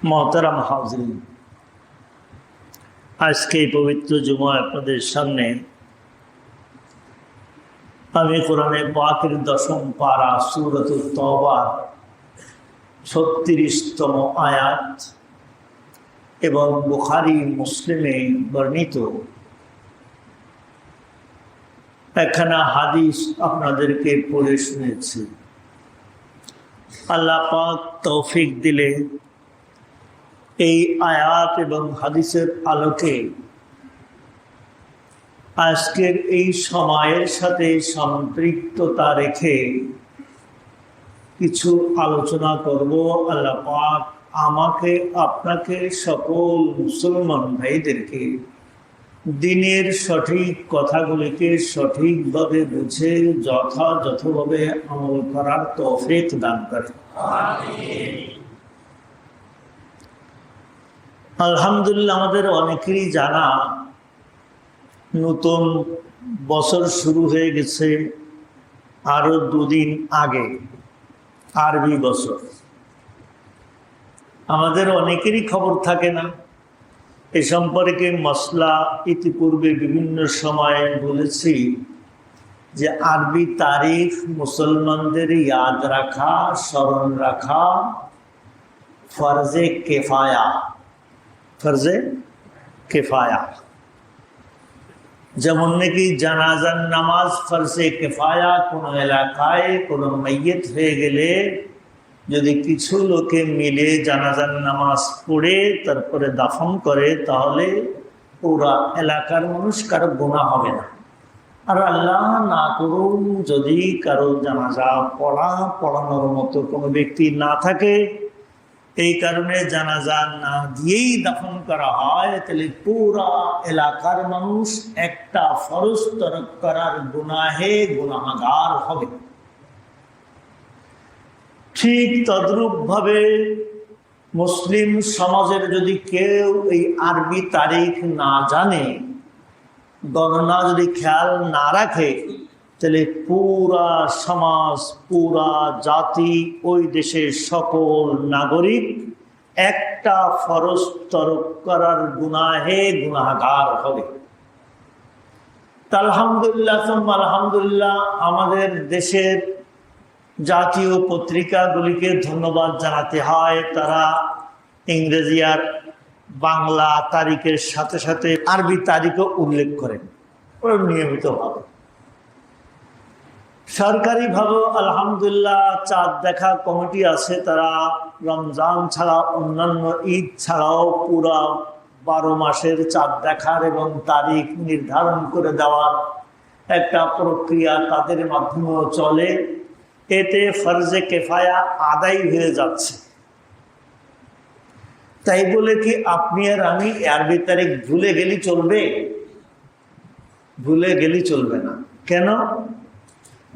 মোহতারাম হাজিরিন, আজকে এই পবিত্র জুমায় আপনাদের সামনে আমি কোরআনে পাকের 10ম পারা সূরাতুত তওবার 36তম আয়াত এবং বুখারী মুসলিমে বর্ণিত একখানা হাদিস আপনাদেরকে পড়ে শুনেছি। আল্লাহ পাক তৌফিক দিলে এই আয়াত এবং হাদিসের আলোকে আজকের এই সময়ের সাথে সম্পৃক্ততা রেখে কিছু আলোচনা করব। আল্লাহ পাক আমাকে আপনাকে সকল মুসলমান ভাইদেরকে দ্বীনের সঠিক কথাগুলিকে সঠিকভাবে বুঝে যথাযথভাবে আমল করার তৌফিক দান করেন। আলহামদুলিল্লাহ, আমাদের অনেকেরই জানা নতুন বছর শুরু হয়ে গেছে আরো 2 দিন আগে, আরবি বছর। আমাদের অনেকেরই খবর থাকে না এ সম্পর্কে। মসলা ইতিপূর্বে বিভিন্ন সময়ে বলেছি যে আরবি তারিখ মুসলমানদের ইয়াদ রাখা, স্মরণ রাখা ফরজে কেফায়া। ফরজে কেফায়া যেমন নাকি জানাজার নামাজ ফরজে কেফায়া। কোনো এলাকায় কোনো মাইয়িত হয়ে গেলে যদি কিছু লোকে মিলে জানাজার নামাজ পড়ে তারপরে দাফন করে, তাহলে পুরা এলাকার মানুষ কারো গুনাহ হবে না। আর আল্লাহ না করুন যদি কারো জানাজা পড়ানোর মতো কোনো ব্যক্তি না থাকে, এই কারণে জানাজা না দিয়েই দাফন করা হয়, তাহলে পুরা এলাকার মানুষ একটা ফরজ তরক করার গুনাহে গুনাহগার হবে। ঠিক তদ্রূপ ভাবে মুসলিম সমাজের যদি কেউ এই আরবি তারিখ না জানে, গণনা যদি খেয়াল না রাখে, তাহলে পুরা সমাজ, পুরা জাতি, ওই দেশের সকল নাগরিক একটা ফরজ তরক করার গুনাহে গুনাহগার হবে। আলহামদুলিল্লাহ, আমাদের দেশের জাতীয় পত্রিকাগুলিকে ধন্যবাদ জানাতে হয়। তারা ইংরেজি আর বাংলা তারিখের সাথে সাথে আরবি তারিখও উল্লেখ করেন নিয়মিতভাবে। সরকারিভাবেও আলহামদুলিল্লাহ চাঁদ দেখা কমিটি আছে, তারা রমজান ছাড়া অন্যান্য ঈদ ছাড়াও পুরা 12 মাসের চাঁদ দেখার এবং তারিখ নির্ধারণ করে দেওয়ার একটা প্রক্রিয়া তাদের মাধ্যমেও চলে। এতে ফরজে কেফায়া আদায় হয়ে যাচ্ছে। তাই বলে কি আপনি আর আমি আরবি তারিখ ভুলে গেলে চলবে? ভুলে গেলে চলবে না। কেন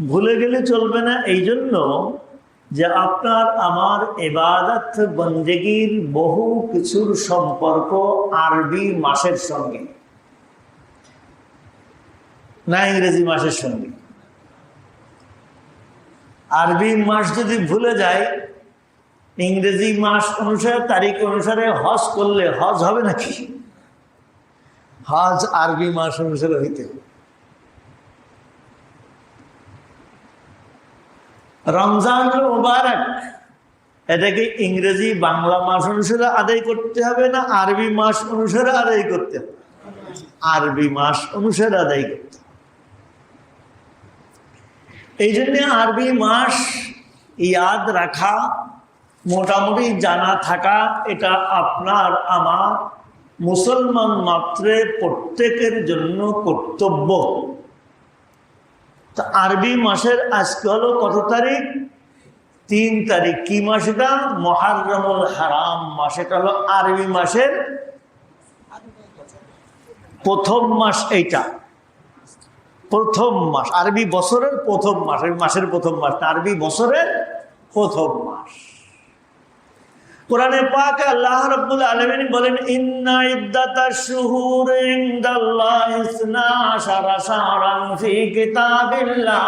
ভুলে গেলে চলবে না? এই জন্য যে আপনার আমার ইবাদত বন্দেগীর বহু কিছুর সম্পর্ক আরবি মাসের সঙ্গে, না ইংরেজি মাসের সঙ্গে। আরবি মাস যদি ভুলে যায়, ইংরেজি মাস অনুসারে তারিখ অনুসারে হজ করলে হজ হবে নাকি? হজ আরবি মাস অনুসারে হইতে হবে। রমজান মুবারক, এটাকে ইংরেজি বাংলা মাস অনুসারে আদায় করতে হবে না আরবি মাস অনুসারে আদায় করতে হবে? আরবি মাস অনুসারে আদায় করতে হবে। এই জন্য আরবি মাস ইয়াদ রাখা, মোটামুটি জানা থাকা, এটা আপনার আমার মুসলমান মাত্রে প্রত্যেকের জন্য কর্তব্য। তা আরবি মাসের আজকে হলো কত তারিখ? 3 তারিখ। কি মাস এটা? মুহররমুল হারাম মাস। এটা হলো আরবি মাসের প্রথম মাস। এইটা প্রথম মাস, আরবি বছরের প্রথম মাস। মাসের প্রথম মাস না, আরবি বছরের প্রথম মাস। কোরআনে পাকে আল্লাহ রাব্বুল আলামিন বলেন, ইন্না ইদ্দাতাশ শুহুরি ইনদাল্লাহি 12 শাহরান ফি কিতাবিল্লাহ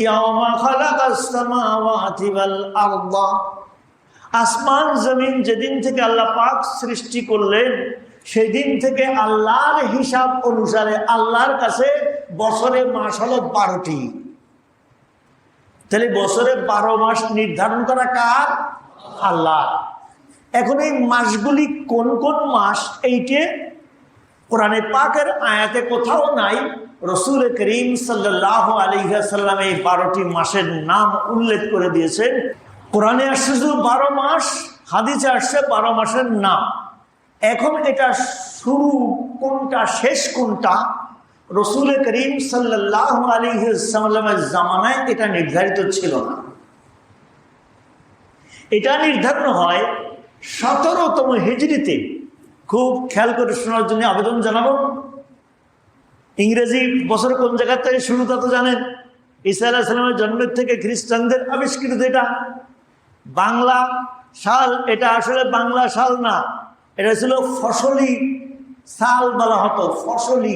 ইয়াওমা খালাকাস সামাওয়াতি ওয়াল আরদা। আসমান জমিন যেদিন থেকে আল্লাহ পাক সৃষ্টি করলেন সেই দিন থেকে আল্লাহর হিসাব অনুসারে আল্লাহর কাছে বছরে মাস হলো 12টি। তাহলে বছরে 12 মাস নির্ধারণ করা কার? আল্লাহ। এখন এই মাসগুলি কোন কোন মাস এইটে কোরআনে পাকের আয়াতে কোথাও নাই। রসুল করিম সাল্লাল্লাহু আলাইহি ওয়াসাল্লাম এই 12টি মাসের নাম উল্লেখ করে দিয়েছেন। কোরআনে আসছে শুধু 12 মাস, হাদিসে আসছে 12 মাসের নাম। এখন এটা শুরু কোনটা শেষ কোনটা রসুল করিম সাল্লাল্লাহু আলাইহি ওয়াসাল্লামের জামানায় এটা নির্ধারিত ছিল না। এটা নির্ধারণ হয় 17তম হিজরিতে। খুব খেয়াল করে শোনার জন্য আবেদন জানাবো। ইংরেজি বছর কোন জায়গা থেকে শুরু তা তো জানেন। ঈসা আলাইহিস সালামের জন্মের থেকে খ্রিস্টানদের আবিষ্কৃত এটা। বাংলা সাল এটা আসলে বাংলা সাল না, এটা ছিল ফসলি সাল বলা হতো। ফসলি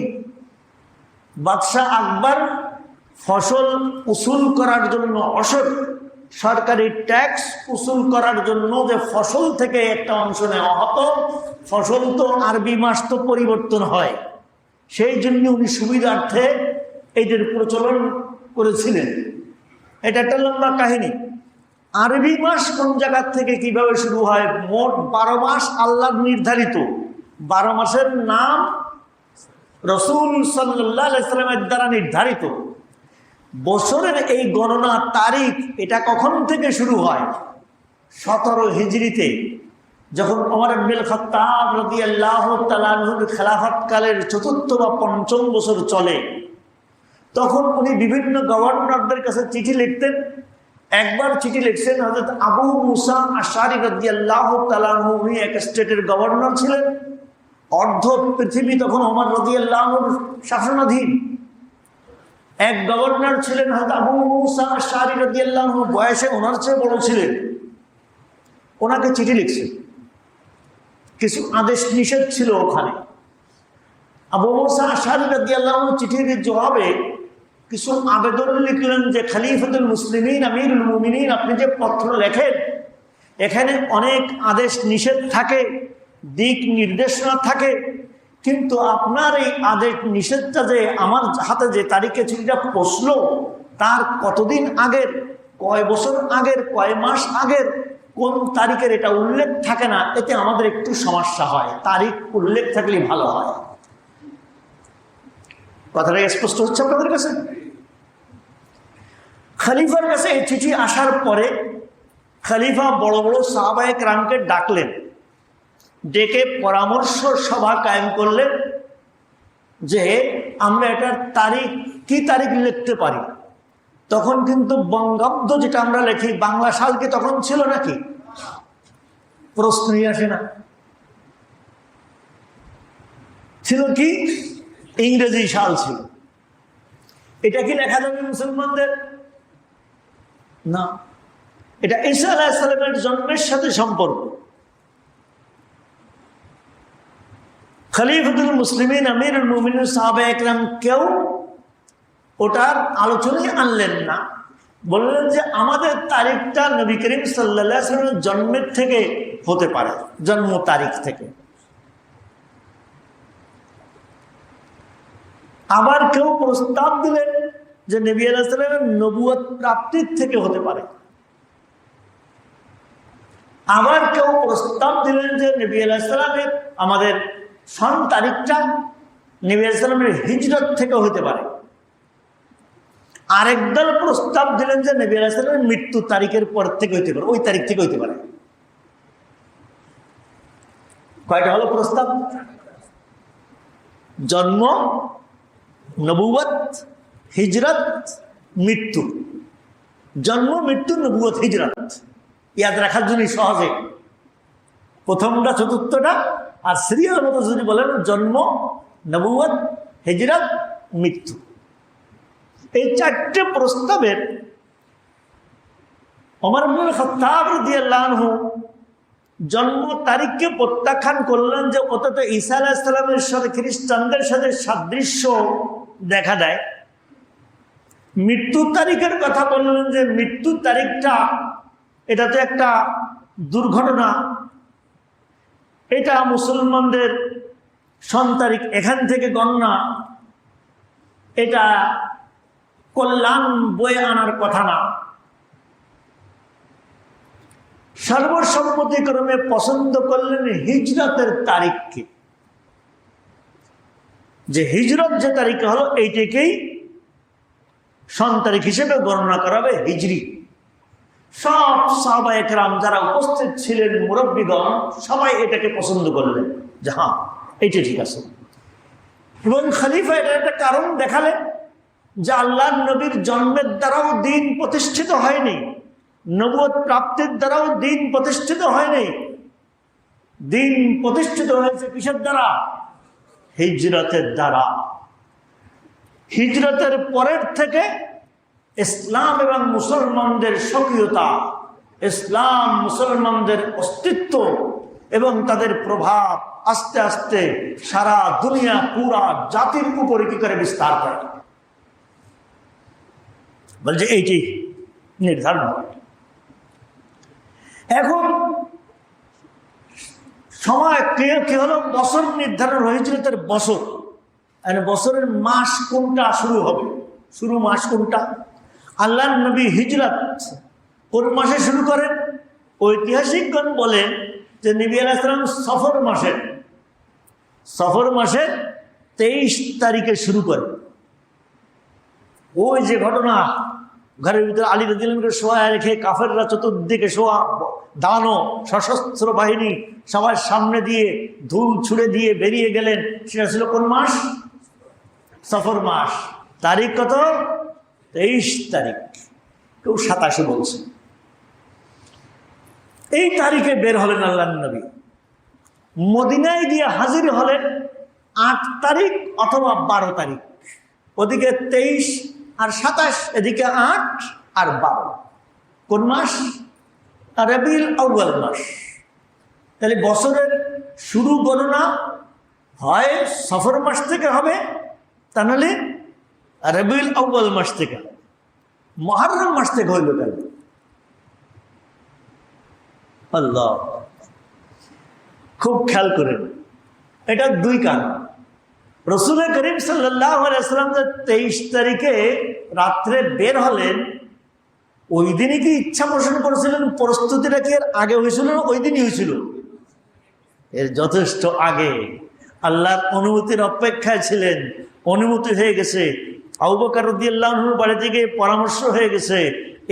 বাদশাহ আকবর ফসল উসুল করার জন্য, সরকারি ট্যাক্স উসুল করার জন্য যে ফসল থেকে একটা অংশ নেওয়া হতো, ফসল তো আরবি মাস তো পরিবর্তন হয়, সেই জন্য উনি সুবিধার্থে এইটার প্রচলন করেছিলেন। এটা একটা লম্বা কাহিনী। আরবি মাস কোন জায়গা থেকে কিভাবে শুরু হয়? মোট 12 মাস আল্লাহর নির্ধারিত। 12 মাসের নাম রসুল সাল্লাল্লাহু আলাইহি ওয়াসাল্লামের দ্বারা নির্ধারিত। বছরের এই গণনা তারিখ এটা কখন থেকে শুরু হয়? 17 হিজরিতে, যখন ওমর ইবনুল খাত্তাব রাদিয়াল্লাহু তাআলা আনহুর খেলাফতকালের ৪র্থ বা ৫ম বছর চলে। তখন উনি বিভিন্ন গভর্নরদের কাছে চিঠি লিখতেন। একবার চিঠি লিখছেন হযরত আবু মুসা আশআরী রাদিয়াল্লাহু তাআলা আনহু, উনি এক স্টেটের গভর্নর ছিলেন। অর্ধ পৃথিবী তখন ওমর রাদিয়াল্লাহু আনহুর শাসনাধীন। এক গভর্নর ছিলেন হযরত আবু মুসা আশআরী রাদিয়াল্লাহু আনহু, বয়সে ওনার চেয়ে বড় ছিলেন। ওনাকে চিঠি লিখছেন, কিছু আদেশ নিষেধ ছিল ওখানে। আবু মুসা আশআরী রাদিয়াল্লাহু আনহু চিঠির জবাবে কিছু আবেদন লিখলেন যে খলিফাতুল মুসলিমিন আমিরুল মুমিনিন, আপনি যে পত্র লেখেন এখানে অনেক আদেশ নিষেধ থাকে, দিক নির্দেশনা থাকে, কিন্তু আপনার এই আদেশ নিষেধটা যে আমার হাতে যে তারিখে চিঠিটা পৌঁছলো তার কতদিন আগের, কয় বছর আগের, কয় মাস আগের, কোন তারিখের এটা উল্লেখ থাকে না। এতে আমাদের একটু সমস্যা হয়, তারিখ উল্লেখ থাকলে ভালো হয়। কথাটা স্পষ্ট হচ্ছে আপনাদের কাছে? খলিফার কাছে এই চিঠি আসার পরে খলিফা বড় বড় সাহাবায়ে কেরামকে ডাকলেন, ডেকে পরামর্শ সভা কায়েম করলেন যে আমরা এটার তারিখ, কি তারিখ লিখতে পারি। তখন কিন্তু বঙ্গাব্দ যেটা আমরা লিখি, বাংলা সাল কি তখন ছিল নাকি? প্রশ্নই আসে না। ছিল কি? ইংরেজি সাল ছিল। এটা কি লেখা যাবে মুসলমানদের? না, এটা ঈসা আলাইহিস সালামের জন্মের সাথে সম্পর্ক। খলিফাতুল মুসলিমিন আমিরুল মুমিনিন সাহাবায়ে কেরাম কেউ ওটার আলোচনায় আনলেন না। বললেন যে আমাদের তারিখটা নবী করিম সাল্লাল্লাহু আলাইহি ওয়াসাল্লামের জন্মের থেকে হতে পারে, জন্ম তারিখ থেকে। আবার কেউ প্রস্তাব দিলেন যে নবী আলাইহিস সালামের নবুয়ত প্রাপ্তির থেকে হতে পারে। আবার কেউ প্রস্তাব দিলেন যে নবী আলাইহিস সালামের আমাদের সন তারিখটা নবী আলাইহিস সালামের হিজরত থেকে হতে পারে। আরেক দল প্রস্তাব দিলেন যে নবী আলাইহিস সালামের মৃত্যু তারিখের পর থেকে হতে পারে, ওই তারিখ থেকে হতে পারে। কয়টা হলো প্রস্তাব? জন্ম, নবুয়ত, হিজরত, মৃত্যু। জন্ম, মৃত্যু, নবুয়ত, হিজরত ইয়াদ রাখার জন্য সহজে প্রথমটা, চতুর্থটা, আর সিরিয়াল মতো যদি বলেন জন্ম, নবুয়ত, হিজরত, মৃত্যু। এই 4টে প্রস্তাবের ওমর ইবনুল খাত্তাব রাদিয়াল্লাহু আনহু জন্ম তারিখকে প্রত্যাখ্যান করলেন যে ওতে তো ঈসা আলাইহিস সালামের সাথে খ্রিস্টানদের সাথে সাদৃশ্য দেখা দেয়। মৃত্যুর তারিখের কথা বললেন যে মৃত্যুর তারিখটা এটা তো একটা দুর্ঘটনা, এটা মুসলমানদের সন তারিখ এখান থেকে গণনা, এটা কল্যাণ বয়ে আনার কথা না। সর্বসম্মতিক্রমে পছন্দ করলেন হিজরতের তারিখকে, যে হিজরত যে তারিখে হলো এইটাকেই সন তারিখ হিসেবে গণনা করা হবে হিজরি। সব সাহাবা একরাম যারা উপস্থিত ছিলেন, মুরব্বীগণ, সবাই এটাকে পছন্দ করলেন যে হ্যাঁ এইটা ঠিক আছে। এবং খলিফা এটা একটা কারণ দেখালেন যে আল্লাহর নবীর জন্মের দ্বারাও দিন প্রতিষ্ঠিত হয়নি, নবুয়ত প্রাপ্তির দ্বারাও দিন প্রতিষ্ঠিত হয়নি। দিন প্রতিষ্ঠিত হয়েছে কিসের দ্বারা? হিজরতের দ্বারা। হিজরতের পরের থেকে ইসলাম এবং মুসলমানদের সক্রিয়তা, ইসলাম মুসলমানদের অস্তিত্ব এবং তাদের প্রভাব আস্তে আস্তে সারা দুনিয়া, পুরা জাতির উপরে কি করে বিস্তার করে, বলছে এইটি নির্ধারণ হয়। এখন সময় কি হলো? বছর নির্ধারণ হয়েছিল, তার বছর, বছরের মাস কোনটা শুরু হবে, শুরু মাস কোনটা? আল্লাহর নবী হিজরত কোন মাসে শুরু করেন? ঐতিহাসিকগণ বলেন যে নবী আলাইহিস সালাম সফর মাসের 23 তারিখে শুরু করেন। ওই যে ঘটনা, ঘরের ভিতরে আলী রাদিয়াল্লাহু আনহুকে শোয়া রেখে কাফেররা চতুর্দিকে শোয়া দাঁড়ানো, সশস্ত্র বাহিনী সবার সামনে দিয়ে ধুল ছুড়ে দিয়ে বেরিয়ে গেলেন, সেটা ছিল কোন মাস? সফর মাস। তারিখ কত? 23 তারিখ, কেউ 27 বলছে। এই তারিখে বের হলেন আল্লাহর নবী, মদিনায় গিয়ে হাজির হলেন 8 তারিখ অথবা 12 তারিখ। ওদিকে 23 আর 27, এদিকে 8 আর 12। কোন মাস? রবিউল আউয়াল মাস। তাহলে বছরের শুরু গণনা হয় সফর মাস থেকে হবে, তা নাহলে রবিউল আউয়াল মাস থেকে। মুহররম মাস থেকে হইল কেন? আল্লাহ, খুব খেয়াল করেন, এটা দুই কারণ। রাসূল করিম সাল্লাল্লাহু আলাইহি ওয়াসাল্লাম যে 23 তারিখে রাত্রে বের হলেন, ওই দিনই কি ইচ্ছা পোষণ করেছিলেন? প্রস্তুতিটা কি এর আগে হয়েছিল না ওই দিনই হয়েছিল? এর যথেষ্ট আগে। আল্লাহর অনুমতির অপেক্ষায় ছিলেন, অনুমতি হয়ে গেছে, আবু বকর রাদিয়াল্লাহু আনহুর বাড়ি থেকে পরামর্শ হয়ে গেছে,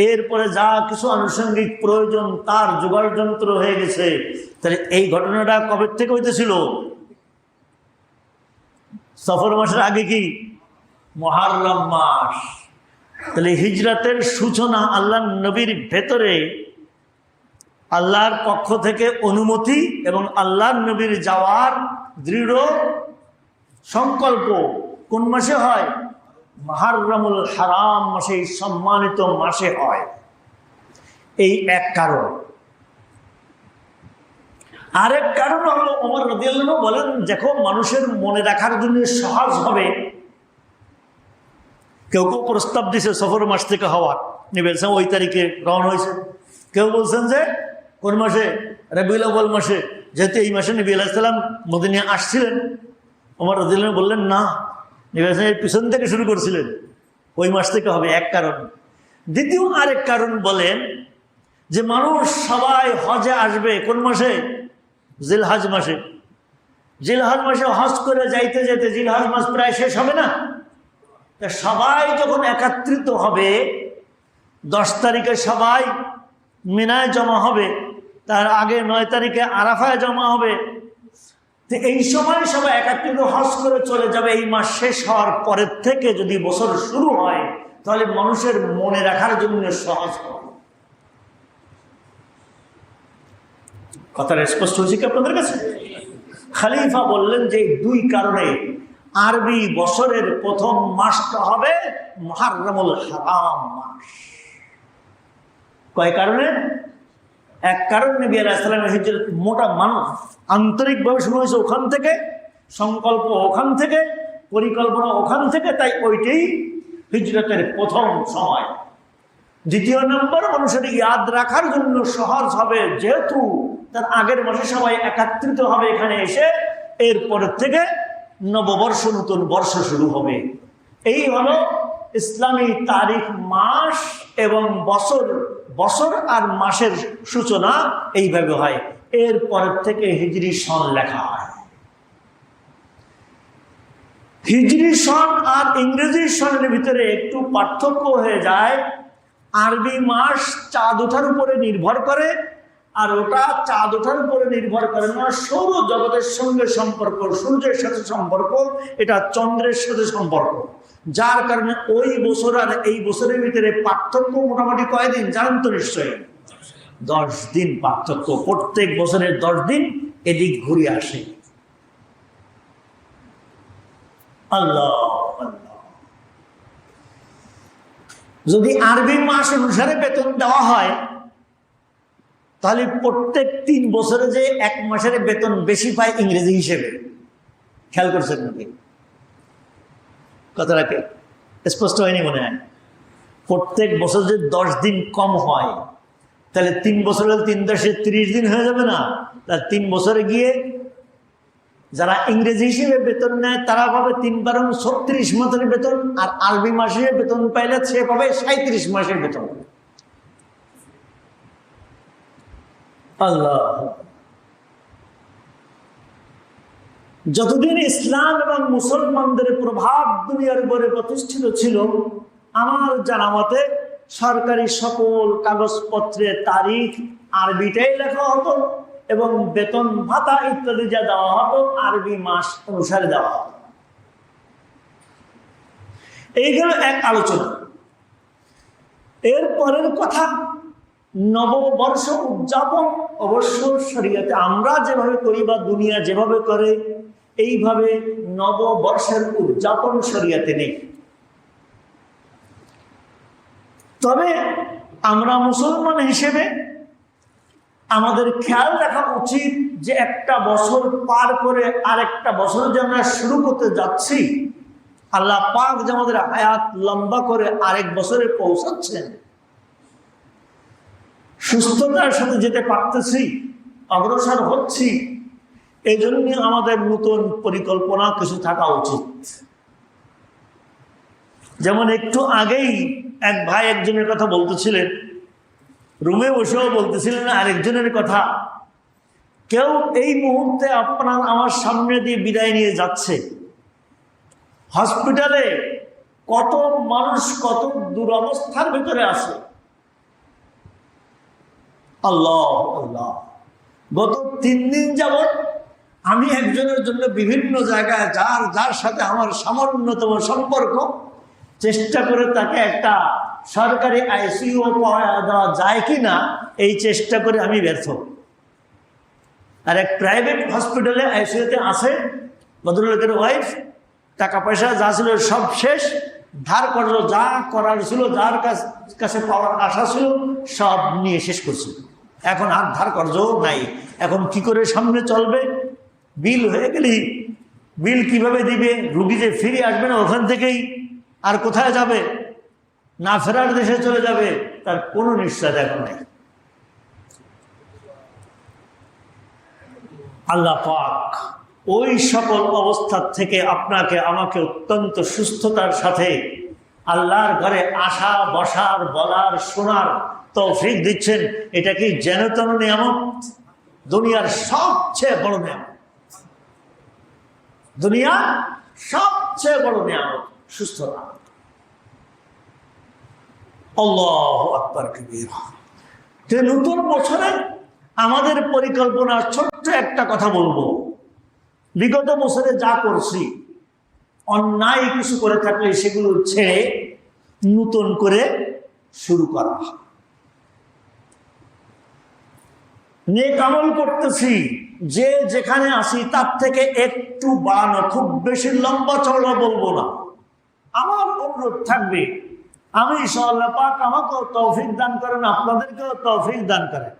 এরপরে যা কিছু আনুষঙ্গিক প্রয়োজন তার জোগাড় যন্ত্র হয়ে গেছে। তাহলে এই ঘটনাটা কবে থেকে হইতেছিল? সফর মাসের আগে কি? মুহররম মাস। তাহলে হিজরতের সূচনা আল্লাহর নবীর ভেতরে আল্লাহর পক্ষ থেকে অনুমতি এবং আল্লাহর নবীর যাওয়ার দৃঢ় সংকল্প কোন মাসে হয়? মুহররমুল হারাম মাসে, সম্মানিত মাসে হয়। এই এক কারণ। আরেক কারণ হলো, ওমর রাদিয়াল্লাহু আনহু বলেন, দেখো মানুষের মনে রাখার জন্য সহজ হবে। কেউ কেউ প্রস্তাব দিছে সফর মাস থেকে হওয়ার, বলছেন ওই তারিখে রওনা হয়েছে। কেউ বলছেন যে কোন মাসে? রবিউল আউয়াল মাসে, যেহেতু এই মাসে নবী আলাইহিস সালাম মদিনায় আসছিলেন। ওমর রাদিয়াল্লাহু আনহু বললেন না, নবী আলাইহিস সালাম পিছন থেকে শুরু করছিলেন, ওই মাস থেকে হবে, এক কারণ। দ্বিতীয় আরেক কারণ বলেন যে মানুষ সবাই হজে আসবে কোন মাসে? জিলহজ মাসে। জিলহজ মাসে হজ করে যাইতে যেতে জিলহজ মাস প্রায় শেষ হবে না? সবাই যখন একত্রিত হবে, 10 তারিখে সবাই মিনায় জমা হবে, তার আগে 9 তারিখে আরাফায় জমা হবে। তো এই সময় সবাই একত্রিত হজ করে চলে যাবে। এই মাস শেষ হওয়ার পরের থেকে যদি বছর শুরু হয়, তাহলে মানুষের মনে রাখার জন্য সহজ হবে। কথাটা স্পষ্ট হয়েছে কি আপনাদের কাছে? খলিফা বললেন যে দুই কারণে আরবি বছরের প্রথম মাসটা হবে মুহররমুল হারাম মাস। কয় কারণে? এক কারণ, নবী আলাইহিস সালামের হিজরত মোটা মানুষ আন্তরিকভাবে শুরু হয়েছে ওখান থেকে, সংকল্প ওখান থেকে, পরিকল্পনা ওখান থেকে, তাই ওইটাই হিজরতের প্রথম সময়। দ্বিতীয় নম্বর, মানুষের ইয়াদ রাখার জন্য সহজ হবে, যেহেতু তার আগের মাসে সবাই একত্রিত হবে এখানে এসে, এরপরের থেকে নববর্ষ, নতুন বর্ষ শুরু হবে। এই হলো ইসলামী তারিখ, মাস এবং বছর, বছর আর মাসের সূচনা এইভাবে হয়। এরপরের থেকে হিজরি সন লেখা হয়। হিজরি সন আর ইংরেজি সনের ভিতরে একটু পার্থক্য হয়ে যায়। আরবি মাস চাঁদ ওঠার উপরে নির্ভর করে, আর ওটা চাঁদ ওঠার উপরে নির্ভর করে না, সৌর জগতের সঙ্গে সম্পর্ক, সূর্যের সাথে সম্পর্ক, এটা চন্দ্রের সাথে সম্পর্ক। যার কারণে ওই বছর আর এই বছরের ভিতরে পার্থক্য মোটামুটি কয়দিন জানেন তো নিশ্চয়ই? 10 দিন পার্থক্য। প্রত্যেক বছরের 10 দিন এদিক ঘুরে আসে। আল্লাহ আল্লাহ। যদি আরবি মাস অনুসারে বেতন দেওয়া হয়, তাহলে প্রত্যেক 3 বছরে যে 1 মাসের বেতন বেশি পায় ইংরেজি হিসেবে। খেয়াল করছেন নাকি কথাটাকে? স্পষ্ট হয়নি মনে হয়? প্রত্যেক বছর যে 10 দিন কম হয়, তাহলে 3 বছর হলে 3 10 30 দিন হয়ে যাবে না? তার 3 বছরে গিয়ে যারা ইংরেজি হিসেবে বেতন নেয় তারা পাবে 3 বারং 36 মাসের বেতন, আর আরবি মাসে বেতন পাইলে সে পাবে 37 মাসের বেতন। আল্লাহ। যতদিন ইসলাম এবং মুসলমানদের প্রভাব দুনিয়ার উপরে প্রতিষ্ঠিত ছিল, আমার জানা মতে সরকারি সকল কাগজপত্রে তারিখ আরবিটাই লেখা হতো, এবং বেতন ভাতা ইত্যাদি যা দেওয়া হতো আরবি মাস অনুসারে দেওয়া হতো। এইগুলো এক আলোচনা। এর পরের কথা, নববর্ষ উদযাপন অবশ্য শরীয়তে আমরা যেভাবে করি বা দুনিয়া যেভাবে করে, এইভাবে নববর্ষের উদযাপন শরীয়তে নেই। তবে আমরা মুসলমান হিসেবে আমাদের খেয়াল রাখা উচিত যে একটা বছর পার করে আরেকটা বছর যে আমরা শুরু করতে যাচ্ছি, আল্লাহ পাক যে আমাদের হায়াত লম্বা করে আরেক বছরে পৌঁছাচ্ছেন, সুস্থতার সাথে যেতে পারতেছি, অগ্রসর হচ্ছি, এই জন্য আমাদের নতুন পরিকল্পনা কিছু থাকা উচিত। যেমন একটু আগেই এক ভাই একজনের কথা বলতেছিলেন, রুমে বসেও বলতেছিলেন আরেকজনের কথা। কেউ এই মুহূর্তে আপনার আমার সামনে দিয়ে বিদায় নিয়ে যাচ্ছে। হসপিটালে কত মানুষ কত দুরবস্থার ভিতরে আছে। আল্লাহ আল্লাহ। গত 3 দিন যাবৎ আমি একজনের জন্য বিভিন্ন জায়গায় যার সাথে আমার সামান্যতম সম্পর্ক, চেষ্টা করে তাকে একটা সরকারি আইসিইউ পাওয়া দেওয়া যায় কিনা এই চেষ্টা করে আমি ব্যর্থ। আর এক প্রাইভেট হসপিটালে আইসিইউতে আছে ভদ্রলোকের ওয়াইফ, টাকা পয়সা যা ছিল সব শেষ, ধার কর্জ যা করার ছিল, যার কাছে পাওয়ার আশা ছিল সব নিয়ে শেষ করছিল। এখন আর ধার কর্জও নাই। এখন কি করে সামনে চলবে? বিল হয়ে গেলি বিল কিভাবে দিবে? রুগী যে ফিরে আসবে না ওখান থেকেই, আর কোথায় যাবে? না ফেরার দেশে চলে যাবে, তার কোনো নিশ্চয়তা এখন নেই। আল্লাহ পাক ওই সকল অবস্থা থেকে আপনাকে আমাকে অত্যন্ত সুস্থতার সাথে আল্লাহর ঘরে আসা, বসার, বলার, শোনার তৌফিক দিচ্ছেন। এটা কি যেন তেন নিয়ামত? দুনিয়ার সবচেয়ে বড় নিয়ামত, দুনিয়া সবচেয়ে বড় নিয়ামত সুস্থতা। আল্লাহু আকবার কবীরা। নতুন বছরে আমাদের পরিকল্পনা, ছোট্ট একটা কথা বলবো। বিগত বছরে যা করছি, অন্যায় কিছু করে থাকলে সেগুলো ছেড়ে নতুন করে শুরু করা। নেক আমল করতেছি, যে যেখানে আসি তার থেকে একটু বাড়ানো, খুব বেশি লম্বা চওড়া বলবো না। আমার অনুরোধ থাকবে, আমি ইনশাআল্লাহ পাক আমাকেও তৌফিক দান করেন, আপনাদেরকেও তৌফিক দান করেন।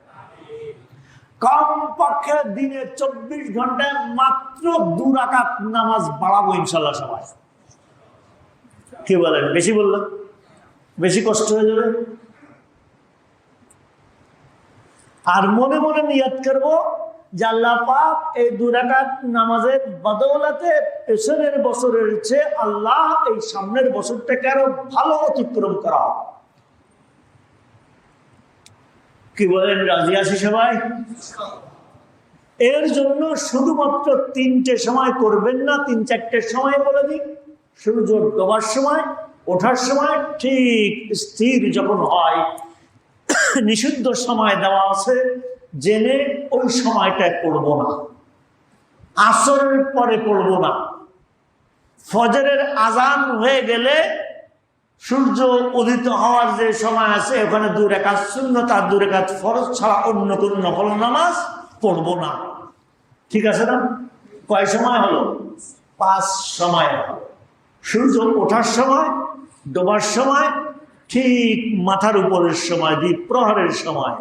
কমপক্ষে দিনে 24 ঘন্টায় মাত্র 2 রাকাত নামাজ বাড়াবো ইনশাল্লাহ সবাই। কি বলেন? বেশি বললাম? বেশি কষ্ট হয়ে যাবে? আর মনে মনে নিয়ত করব যে আল্লাহ পাক এই 2 রাকাত নামাজের বদৌলতে পেছনের বছরের চেয়ে আল্লাহ এই সামনের বছরটাকে আরো ভালো অতিক্রম করা। কি বলেন, রাজি আছি সবাই? এর জন্য শুধুমাত্র 3টে সময় করবেন না, 3-4টে সময় বলে দিই। সূর্য ডোবার সময়, ওঠার সময়, ঠিক স্থির যখন হয়, নিষিদ্ধ সময় দেওয়া আছে, জেনে ওই সময়টায় পড়ব না, আসরের পরে পড়ব না। ফজরের আজান হয়ে গেলে সূর্য উদিত হওয়ার যে সময় আছে ওখানে 2 রাকাত সুন্নাত আর 2 রাকাত ফরজ ছাড়া অন্য কোন নফল নামাজ পড়ব না। ঠিক আছে না? কয় সময় হলো? 5 সময় হলো। সূর্য ওঠার সময়, ডোবার সময়, ঠিক মাথার উপরের সময়, দ্বিপ্রহরের সময়,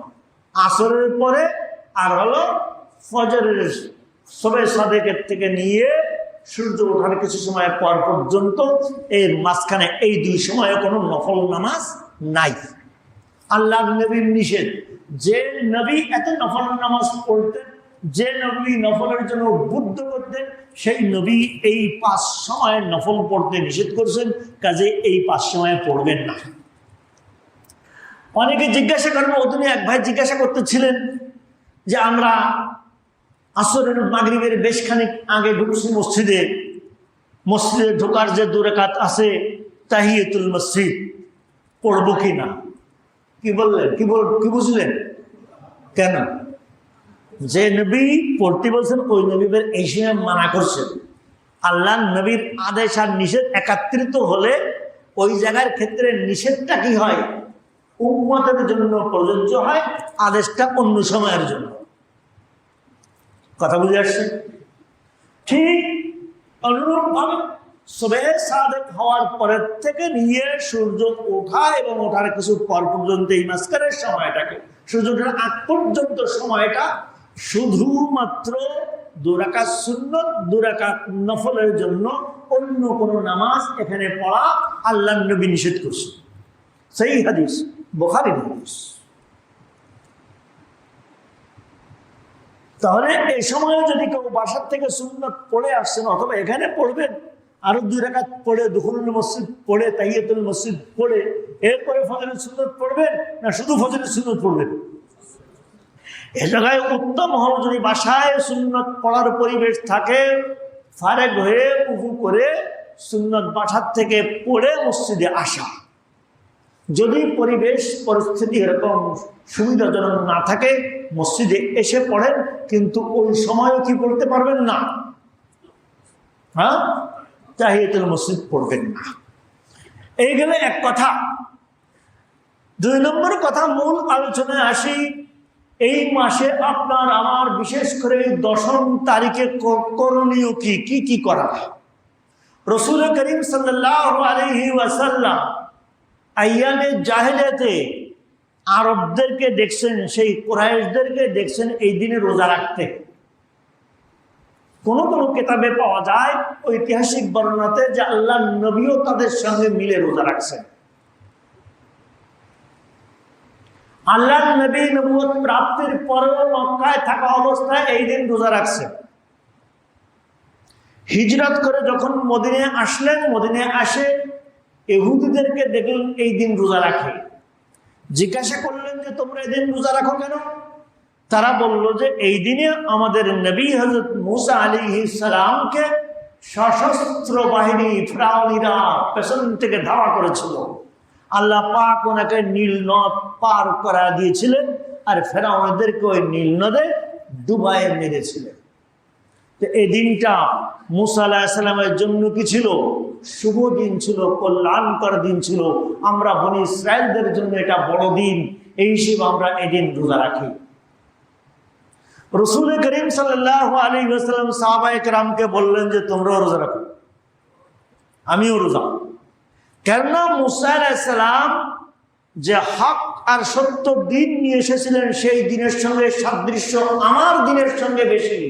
আসরের পরে, আর হলো ফজরের সবে সাদেকের থেকে নিয়ে সূর্য ওঠার কিছু সময় পর পর্যন্ত। এর মাঝখানে এই 2 সময়ে কোনো নফল নামাজ নাই। আল্লাহ নবীর নিষেধ। যে নবী এত নফল নামাজ পড়তেন, যে নবী নফলের জন্য উদ্বুদ্ধ করতেন, সেই নবী এই 5 সময়ে নফল পড়তে নিষেধ করছেন। কাজে এই 5 সময়ে পড়বেন না। অনেকে জিজ্ঞাসা করবো, ওদিনে এক ভাই জিজ্ঞাসা করতেছিলেন যে আমরা আসরের মাগরিবের বেশ খানিক আগে ঢুকছি মসজিদে, মসজিদে ঢোকার যে 2 রাকাত আছে তাহিয়াতুল মসজিদ পড়বো কি না? কি বললেন? কি বুঝলেন? কেন? যে নবী পড়তে বলছেন ওই নবীর এই সময় মানা করছেন। আল্লাহ নবীর আদেশ আর নিষেধ একত্রিত হলে ওই জায়গার ক্ষেত্রে নিষেধটা কি হয়? উম্মতের জন্য প্রযোজ্য হয়, আদেশটা অন্য সময়ের জন্য। কথা বুঝে আসছে? ঠিক অনুরূপভাবে সবে সাদেক হওয়ার পরের থেকে নিয়ে সূর্য ওঠা এবং ওঠার কিছু পর পর্যন্ত এই মাঝখানের সময়টাকে, সূর্য ওঠার আগ পর্যন্ত সময়টা শুধুমাত্র 2 রাকাত সুন্নত, 2 রাকাত নফলের জন্য অন্য কোনো নামাজ এখানে পড়া আল্লাহর নবী নিষেধ করছে। সেই হাদিস, বুখারীর হাদিস। তাহলে এই সময়ে যদি কেউ বাসার থেকে সুন্নত পড়ে আসছেন অথবা এখানে পড়বেন, আরো 2 রাকাত পড়ে দুখুলুল মসজিদ পড়ে তাহিয়াতুল মসজিদ পড়ে এরপরে ফজরের সুন্নত পড়বেন, না শুধু ফজরের সুন্নত পড়বেন? এ জায়গায় উত্তম হল যদি বাসায় সুন্নত পড়ার পরিবেশ থাকে, ফারেক হয়ে উযু করে সুন্নত বাসার থেকে পড়ে মসজিদে আসা। যদি পরিবেশ পরিস্থিতি এরকম সুবিধাজনক না থাকে, মসজিদে এসে পড়েন, কিন্তু ওই সময়ও কি পড়তে পারবেন না, হ্যাঁ, তাহিয়াতুল মসজিদ পড়বেন না। এই গেলে এক কথা। 2 নম্বর কথা, মূল আলোচনায় আসি। এই মাসে আপনার আমার, বিশেষ করে 10ম তারিখে করণীয় কি করা। রাসূল করিম সাল্লাল্লাহু আলাইহি ওয়াসাল্লাম আইয়ামে জাহেলিয়াতে আরবদেরকে দেখছেন, সেই কুরাইশদেরকে দেখছেন এই দিনে রোজা রাখতে। কোন কোন কিতাবে পাওয়া যায় ঐতিহাসিক বর্ণনাতে যে আল্লাহর নবীও তাদের সঙ্গে মিলে রোজা রাখছেন। আল্লাহর নবী নবুয়ত প্রাপ্তির পরেও মক্কায় থাকা অবস্থায় এই দিন রোজা রাখছেন। হিজরত করে যখন মদিনায় আসলেন, মদিনায় আসে ইহুদিদেরকে দেখলেন এই দিন রোজা রাখে। জিজ্ঞাসা করলেন যে তোমরা এই দিন রোজা রাখো কেন? তারা বলল যে এই দিনে আমাদের নবী হযরত মূসা আলাইহিস সালামকে সশস্ত্র বাহিনী ফিরাউনীরা পেছন থেকে ধাওয়া করেছিল। আল্লাহ পাক ওনাকে নীল নদ পার করা দিয়েছিলেন, আর ফেরাউনদেরকে ওই নীল নদে ডুবাইয়ে মেরেছিলেন। তো এই দিনটা মূসা আলাইহিস সালামের জন্য কি ছিল? শুভ দিন ছিল, কল্যাণকর দিন ছিল। আমরা বনি ইসরায়েলদের জন্য এটা বড় দিন, এই হিসেবে আমরা এই দিন রোজা রাখি। রাসূল করিম সাল্লাল্লাহু আলাইহি ওয়াসাল্লাম সাহাবায়ে কেরামকে বললেন যে তোমরাও রোজা রাখো, আমিও রোজা। কেননা মূসা আলাইহিস সালাম যে হক আর সত্য দিন নিয়ে এসেছিলেন, সেই দিনের সঙ্গে সাদৃশ্য আমার দিনের সঙ্গে বেশি।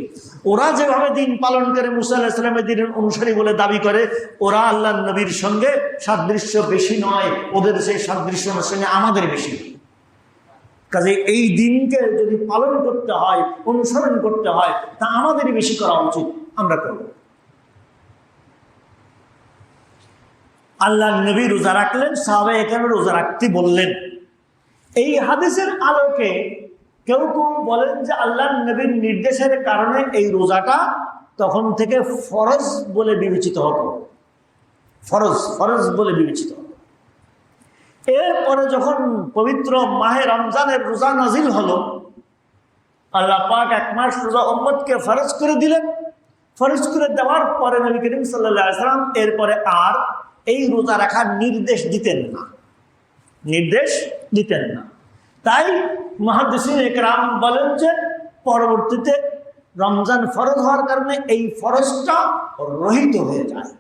ওরা যেভাবে দিন পালন করে মূসা আলাইহিস সালামের দিনের অনুসারী বলে দাবি করে, ওরা আল্লাহর নবীর সঙ্গে সাদৃশ্য বেশি নয়, ওদের সেই সাদৃশ্যের সঙ্গে আমাদের বেশি। কাজে এই দিনকে যদি পালন করতে হয়, অনুসরণ করতে হয়, তা আমাদেরই বেশি করা উচিত, আমরা করব। আল্লাহ নবী রোজা রাখলেন, সাহাবায়ে কেরাম রোজা রাখতে বললেন। এই হাদিসের আলোকে কেউ কেউ বলেন যে আল্লাহ নবীর নির্দেশের কারণে এই রোজাটা তখন থেকে ফরজ বলে বিবেচিত হতো, ফরজ বলে বিবেচিত হতো। এরপরে যখন পবিত্র মাহে রমজানের রোজা নাজিল হলো, আল্লাহ পাক এক মাস রোজা উম্মতকে ফরজ করে দিলেন। ফরজ করে দেওয়ার পরে নবী করিম সাল্লাল্লাহু আলাইহি ওয়াসাল্লাম এরপরে আর এই রোজা রাখার নির্দেশ দিতেন না। তাই মুহাদ্দিসিন ইকরাম বলেন যে পরবর্তীতে রমজান ফরজ হওয়ার কারণে এই ফরজটা রহিত হয়ে যায়।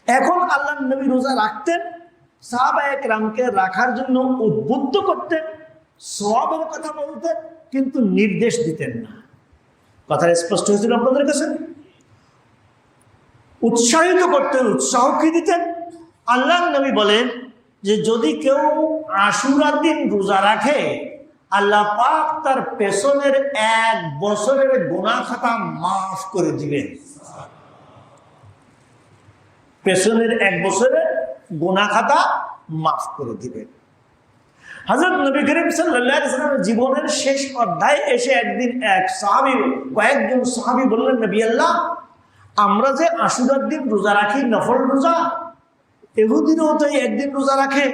এখন আল্লাহর নবী রোজা রাখতেন, সাহাবায়ে কেরামকে রাখার জন্য উদ্বুদ্ধ করতেন, সওয়াবের কথা বলতেন, কিন্তু নির্দেশ দিতেন না। কথা স্পষ্ট হয়েছিল আপনাদের কাছে? উৎসাহিত করতেন, উৎসাহ কি দিতেন? আল্লাহর নবী বলেন যে যদি কেউ আশুরার দিন রোজা রাখে, আল্লাহ পাক তার পেছনের 1 বছরের গুনাহ খাতা মাফ করে দিবেন। পেছনের 1 বছরের গুনাহ খাতা মাফ করে দিবেন। হযরত নবী করিম সাল্লাল্লাহু আলাইহি ওয়াসাল্লামের জীবনের শেষ অধ্যায়ে এসে একদিন কয়েকজন সাহাবী বললেন, নবী আল্লাহ, আমরা যে আশুরার দিন রোজা রাখি, নফল রোজা, ইহুদিরাও তো একদিন রোজা রাখে।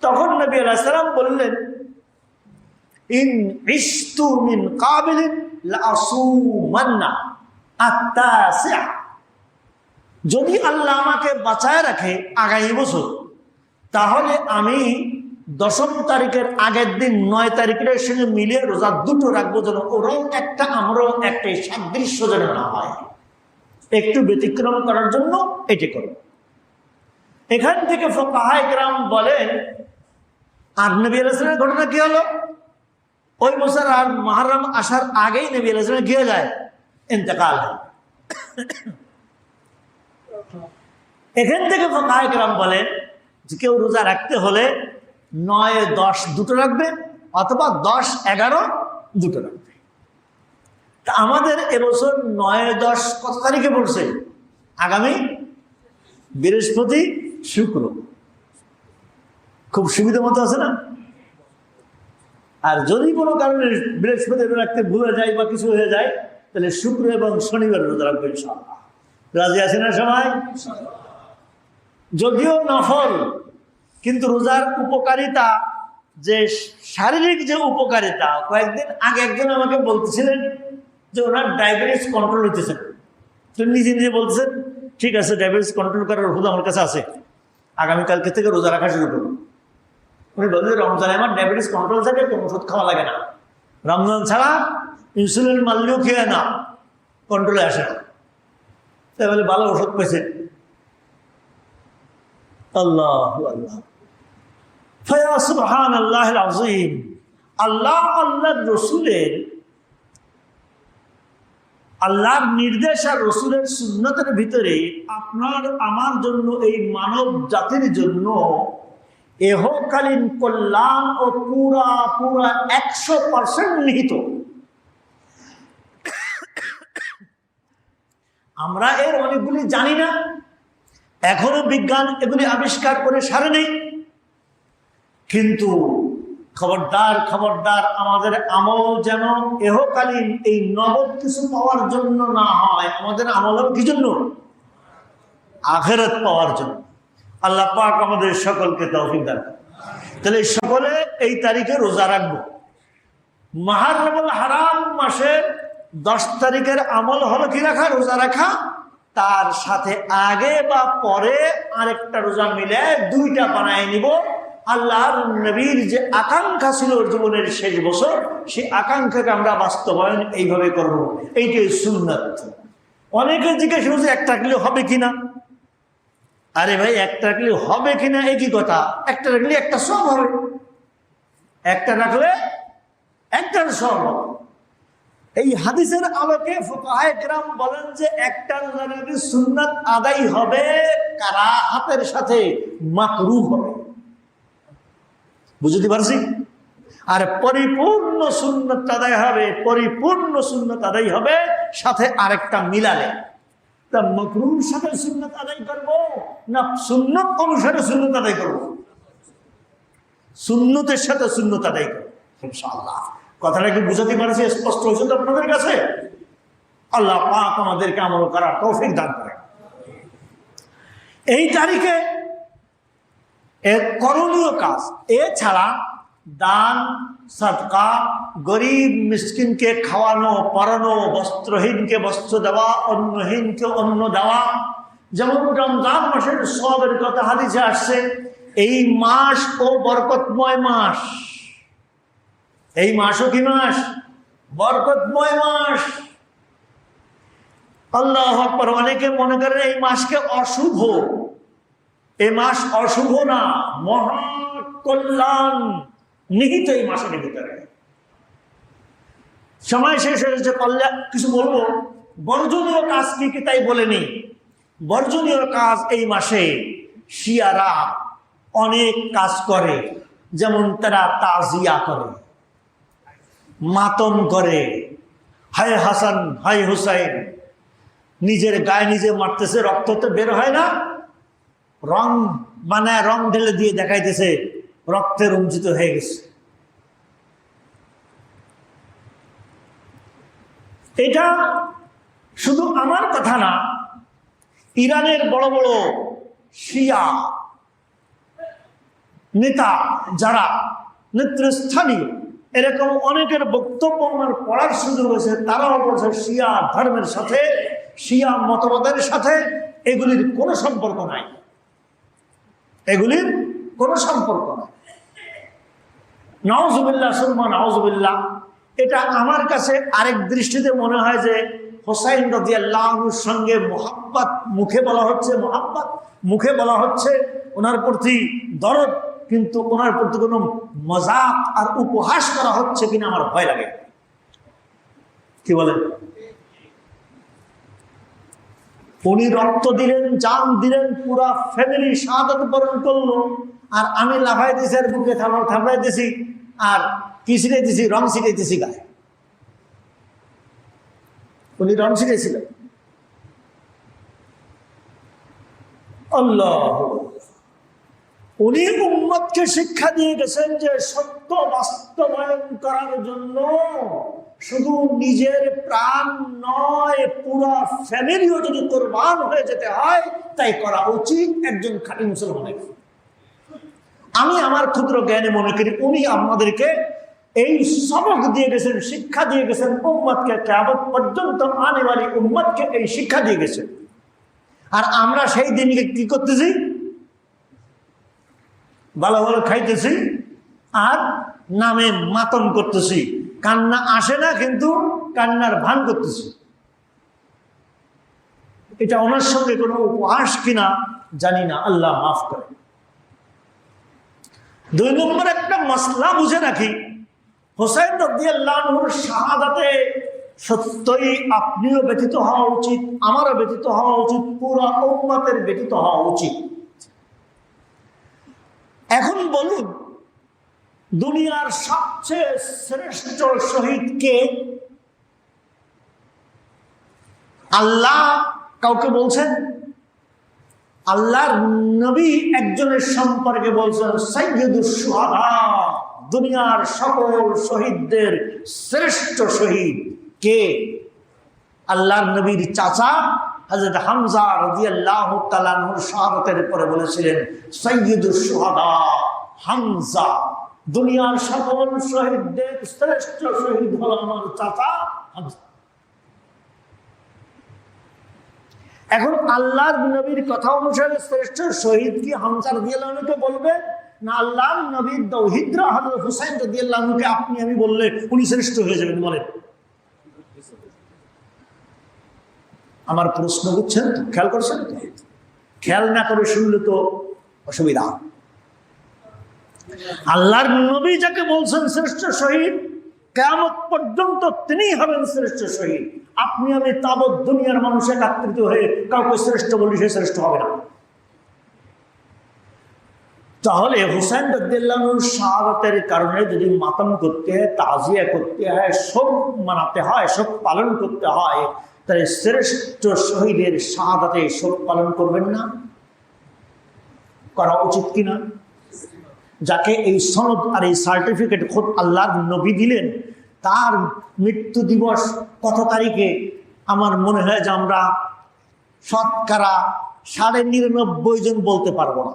তখন নবী আলাইহিস সালাম বললেন, ইন ইশতু মিন কাবিলিন লা আসুমান্না আত-তাসিআ, যদি আল্লাহ আমাকে বাঁচায় রাখে আগামী বছর, তাহলে আমি 10 তারিখের আগের দিন 9 তারিখের সঙ্গে মিলিয়ে রোজা 2টো রাখবো, যেন ওরাও একটা আমরাও একটা সাদৃশ্য যেন না হয়, একটু ব্যতিক্রম করার জন্য এটি করব। এখান থেকে ফুকাহায়ে কেরাম বলেন, আর নবী আলাইহিস সালামের ঘটনা কি হলো? ওই বছর আর মুহররম আসার আগেই নবী আলাইহিস সালাম কি হয়ে যায়? ইন্তেকাল হয়। এখান থেকে ফুকাহায়ে কেরাম বলেন যে কেউ রোজা রাখতে হলে 9-10 দুটো রাখবে, অথবা 10-11 দুটো রাখবে। তা আমাদের এবছর 9-10 কত তারিখে পড়ছে? আগামী বৃহস্পতি শুক্র। খুব সুবিধা মতো আছে না? আর যদি কোনো কারণে বৃহস্পতি রাখতে ভুলে যায় বা কিছু হয়ে যায়, তাহলে শুক্র এবং শনিবার রোজা রাখবে ইনশাআল্লাহ। রাজি আছেন না সবাই? যদিও নফল, কিন্তু রোজার উপকারিতা, যে শারীরিক যে উপকারিতা, কয়েকদিন আগে একজন আমাকে বলতেছিলেন যে ওনার ডায়াবেটিস কন্ট্রোল হইতেছে। তো নিজে বলতেছেন, ঠিক আছে, ডায়াবেটিস কন্ট্রোল করার ওষুধ আমার কাছে আছে, আগামীকালকে থেকে রোজা রাখা শুরু করুন। উনি বললেন, রমজানে আমার ডায়াবেটিস কন্ট্রোল থাকে, কোনো ওষুধ খাওয়া লাগে না, রমজান ছাড়া ইনসুলিন মারলেও খেয়ে না, কন্ট্রোলে আসে না। তাই বলে ভালো ওষুধ পেয়েছে। আল্লাহু আল্লাহ, ফায়া সুবহানাল্লাহিল আযীম। আল্লাহর রসুলের, আল্লাহর নির্দেশ আর রসুলের সুন্নতের ভিতরে আপনার আমার জন্য, এই মানব জাতির জন্য এহকালীন কল্যাণ ও পুরা 100% নিহিত। আমরা এর অনেকগুলি জানি না, এখনো বিজ্ঞান এগুলি আবিষ্কার করে সারে নেই। কিন্তু খবরদার, আমাদের আমল যেন এহকালীন এই নগদ কিছু পাওয়ার জন্য না হয়, আমাদের আমল কি জন্য? আখিরাত পাওয়ার জন্য। আল্লাহ পাক আমাদের সকলকে তৌফিক দান। তাহলে সকলে এই তারিখে রোজা রাখবো। মুহররমুল হারাম মাসের 10 তারিখের আমল হলো কি রাখা? রোজা রাখা। তার সাথে আগে বা পরে আরেকটা রোজা মিলে 2টা বানায় নিব। আল্লাহর নবীর যে আকাঙ্ক্ষা ছিল জীবনের শেষ বছর, সেই আকাঙ্ক্ষাকে আমরা বাস্তবায়ন এইভাবে করব। এইটাই সুন্নাত। অনেকে জিজ্ঞেস করছে, একটা রাখলে হবে কিনা? আরে ভাই, একটা রাখলে হবে কিনা একই কথা। একটা রাখলে একটা সব হবে, একটা রাখলে একটার সব হবে। এই হাদিসের আলোকে ফুকাহায়ে কেরাম বলেন যে একটা রোজার সুন্নাত আদায় হবে কারাহাতের সাথে, মাকরুহ হবে। বুঝতে পারছি? আর পরিপূর্ণ সুন্নত আদায় হবে, পরিপূর্ণ সুন্নত আদায় হবে, সাথে আরেকটা মিলালে। তা মাকরুর সাথে সুন্নত আদায় করবো না সুন্নত অনুসারে সুন্নত আদায় করবো? সুন্নতের সাথে সুন্নত আদায় করবো ইনশাআল্লাহ। কথাটা কি বুঝাতে পারছি? স্পষ্ট হয়েছে তো আপনাদের কাছে? আল্লাহ পাক আমাদেরকে আমল করার তৌফিক দান করেন। এই তারিখে এর করণীয় কাজ, এছাড়া দান, সদকা, গরিব মিসকিনকে খাওয়ানো, পরানো, বস্ত্রহীনকে বস্ত্র দেওয়া, অন্নহীনকে অন্ন দেওয়া। যেমন রমজান মাসের সওয়াবের কথা হাদিসে আসছে, এই মাস ও বরকতময় মাস। এই মাসও কি মাস? বরকতময় মাস। আল্লাহু আকবার। অনেকে মনে করেন এই মাসকে অশুভ। এই মাস অশুভ না, মহা কল্যাণ নিহিত এই মাসের ভিতরে। সময় শেষ হয়েছে, কল্যাণ কিছু বলবো। বর্জনীয় কাজ কি কি তাই বলেনি। বর্জনীয় কাজ এই মাসে শিয়ারা অনেক কাজ করে। যেমন তারা তাজিয়া করে, মাতম করে, হায় হাসান হায় হুসাইন, নিজের গায়ে নিজে মারতেছে, রক্ত তো বের হয় না, রং বানায় রং ঢেলে দিয়ে দেখাইতেছে রক্তে রঞ্জিত হয়ে গেছে। এটা শুধু আমার কথা না, ইরানের বড় বড় শিয়া নেতা যারা নেতৃস্থানীয়, এরকম অনেকের বক্তব্য আমার পড়ার সুযোগ হয়েছে। তারাও বলছে শিয়া ধর্মের সাথে, শিয়া মতবাদের সাথে এগুলির কোনো সম্পর্ক নাই, এগুলির কোনো সম্পর্ক নাই। নাউজুবিল্লাহ সুম্মা নাউজুবিল্লাহ। এটা আমার কাছে আরেক দৃষ্টিতে মনে হয় যে হোসাইন রাদিয়াল্লাহু আনহুর সঙ্গে মোহাব্বত মুখে বলা হচ্ছে, মোহাব্বত মুখে বলা হচ্ছে, ওনার প্রতি দরদ, কিন্তু ওনার প্রতি কোনো মজাক আর উপহাস করা হচ্ছে কিনা আমার ভয় লাগে। কি বলেন? উনি রক্ত দিলেন, জান দিলেন, পুরা ফ্যামিলি শাহাদাত বরণ করলো, আর আমি লাফাই দিছি, আর বুকে থাপড়াই দিছি, আর কি ছিটাইতেছি? রং ছিটাইতেছি গায়ে। উনি রং ছিটাইছিলেন। আল্লাহ, উনি উম্মতকে শিক্ষা দিয়ে গেছেন যে সত্য বাস্তবায়ন করার জন্য শুধু নিজের প্রাণ নয়, পুরো ফ্যামিলিও যদি কোরবান হয়ে যেতে হয় তাই করা উচিত একজন খাঁটি মুসলমানের। আমি আমার ক্ষুদ্র জ্ঞানে মনে করি উনি আমাদেরকে এই সবক দিয়ে গেছেন, শিক্ষা দিয়ে গেছেন, উম্মতকে কিয়ামত পর্যন্ত আনেওয়ালি উম্মতকে এই শিক্ষা দিয়ে গেছেন। আর আমরা সেই দিনকে কি করতেছি? ভালো ভালো খাইতেছি আর নামে মাতম করতেছি। কান্না আসে না, কিন্তু কান্নার ভান করতেছি। এটা ওনার সঙ্গে কোনো উপহাস কিনা জানি না, আল্লাহ মাফ করে। 2 নম্বর একটা মাসলা বুঝে রাখি, হোসাইন রাদিয়াল্লাহু আনহুর শাহাদাতে সত্যই আপনিও ব্যথিত হওয়া উচিত, আমারও ব্যথিত হওয়া উচিত, পুরো উম্মতের ব্যথিত হওয়া উচিত। এখন বলুন, দুনিয়ার সবচেয়ে শ্রেষ্ঠ শহীদ কে? আল্লাহ কাউকে বলছেন? আল্লাহর নবী একজনের সম্পর্কে বলছেন সাইয়্যিদুশ শুহাদা, দুনিয়ার সকল শহীদদের শ্রেষ্ঠ শহীদ কে? আল্লাহর নবীর চাচা হযরত হামজা রাদিয়াল্লাহু তাআলা আনহুর শাহাদাতের পরে বলেছিলেন সাইয়্যিদুশ শুহাদা হামজা, দুনিয়ার সকল শহীদদের শ্রেষ্ঠ শহীদ হলো আমার চাচা হামজা। এখন আল্লাহর নবীর কথা অনুসারে শ্রেষ্ঠ শহীদ কি হামজা রাদিয়াল্লাহু আনহুকে বলবে, না আল্লাহর নবীর দৌহিত্র হযরত হুসাইন রাদিয়াল্লাহু আনহুকে আপনি আমি বললে উনি শ্রেষ্ঠ হয়ে যাবেন? বলেন। আমার প্রশ্ন বুঝছেন তো? খেয়াল করছেন তো? খেয়াল না করে শুনলে তো অসুবিধা। আল্লাহর নবী যাকে বলছেন শ্রেষ্ঠ শহীদ, কিয়ামত পর্যন্ত তিনিই হবেন শ্রেষ্ঠ শহীদ। আপনি আমি তাবৎ দুনিয়ার মানুষ একত্রিত হয়ে কাউকে শ্রেষ্ঠ বলি, সে শ্রেষ্ঠ হবে না। তাহলে হুসাইন রাদিয়াল্লাহু আনহুর শাহাদাতের কারণে যদি মাতম করতে হয়, তাজিয়া করতে হয়, শোক মানাতে হয়, শোক পালন করতে হয়, তাহলে শ্রেষ্ঠ শহীদের শাহাদাতে শোক পালন করবেন না? করা উচিত কিনা? যাকে এই সনদ আর এই সার্টিফিকেট খোদ আল্লাহর নবী দিলেন, তার মৃত্যু দিবস কত তারিখে আমার মনে হয় যে আমরা শতকরা 99.5 জন বলতে পারবো না।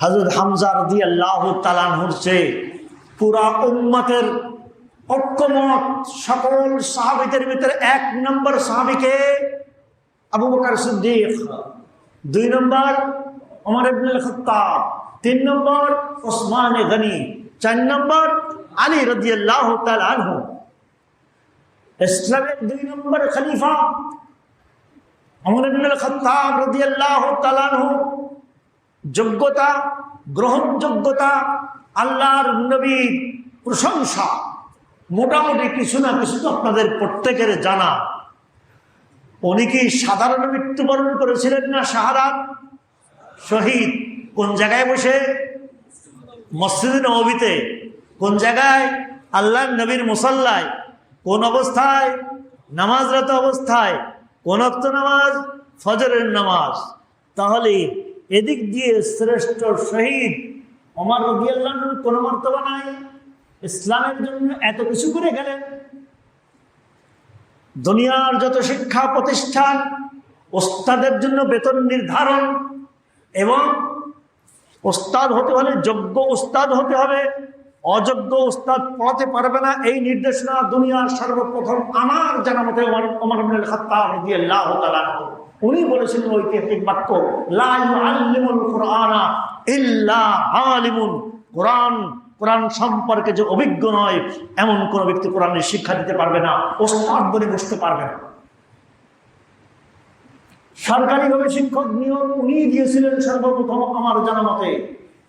হযরত হামজা রাদিয়াল্লাহু তাআলা আনহুর চেয়ে পুরা উম্মতের ঐক্যমত সকল সাহাবীদের ভিতরে 1 নম্বর সাহাবীকে আবু বকর সিদ্দিক, 2 নম্বর ওমর ইবনুল খাত্তাব, 3 নম্বর ওসমান গনি, 4 নম্বর আলী রাদিয়াল্লাহু তাআলা আনহু। ইসলামের 2 নম্বর খলিফা ওমর ইবনুল খাত্তাব রাদিয়াল্লাহু তাআলা আনহু। যোগ্যতা, গ্রহণযোগ্যতা, আল্লাহর নবীর প্রশংসা, মোটামুটি কিছু না কিছু তো আপনাদের প্রত্যেকের জানা। উনি কি সাধারণ মৃত্যুবরণ করেছিলেন না শাহাদাত? শহীদ। কোন জায়গায় বসে? মসজিদে নববীতে। কোন জায়গায়? আল্লাহর নবীর মুসাল্লায়। কোন অবস্থায়? নামাজরত অবস্থায়। কোন ওয়াক্ত নামাজ? ফজরের নামাজ। তাহলে এদিক দিয়ে শ্রেষ্ঠ শহীদ ওমর রাদিয়াল্লাহু আনহুর কোন মর্তবা নাই? ইসলামের জন্য এত কিছু করে গেলেন। দুনিয়ার যত শিক্ষা প্রতিষ্ঠান, ওস্তাদের জন্য বেতন নির্ধারণ, এবং ওস্তাদ হতে হলে যোগ্য ওস্তাদ হতে হবে, অযোগ্য ওস্তাদ পড়াতে পারবে না, এই নির্দেশনা দুনিয়ার সর্বপ্রথম আমার জানা মতে ওমর ইবনুল খাত্তাব রাদিয়াল্লাহু তাআলা আনহু। উনি বলেছিলেন ঐতিহাসিক বাক্য, লা ইউআল্লিমুল কুরআনা ইল্লা আলিমুন। কোরআন সম্পর্কে যে অভিজ্ঞ নয় এমন কোন ব্যক্তি কোরআনের শিক্ষা দিতে পারবে না, ওস্তাদ বলে বসতে পারবে না। সরকারিভাবে শিক্ষক নিয়োগ উনি দিয়েছিলেন সর্বপ্রথম আমার জানা মতে,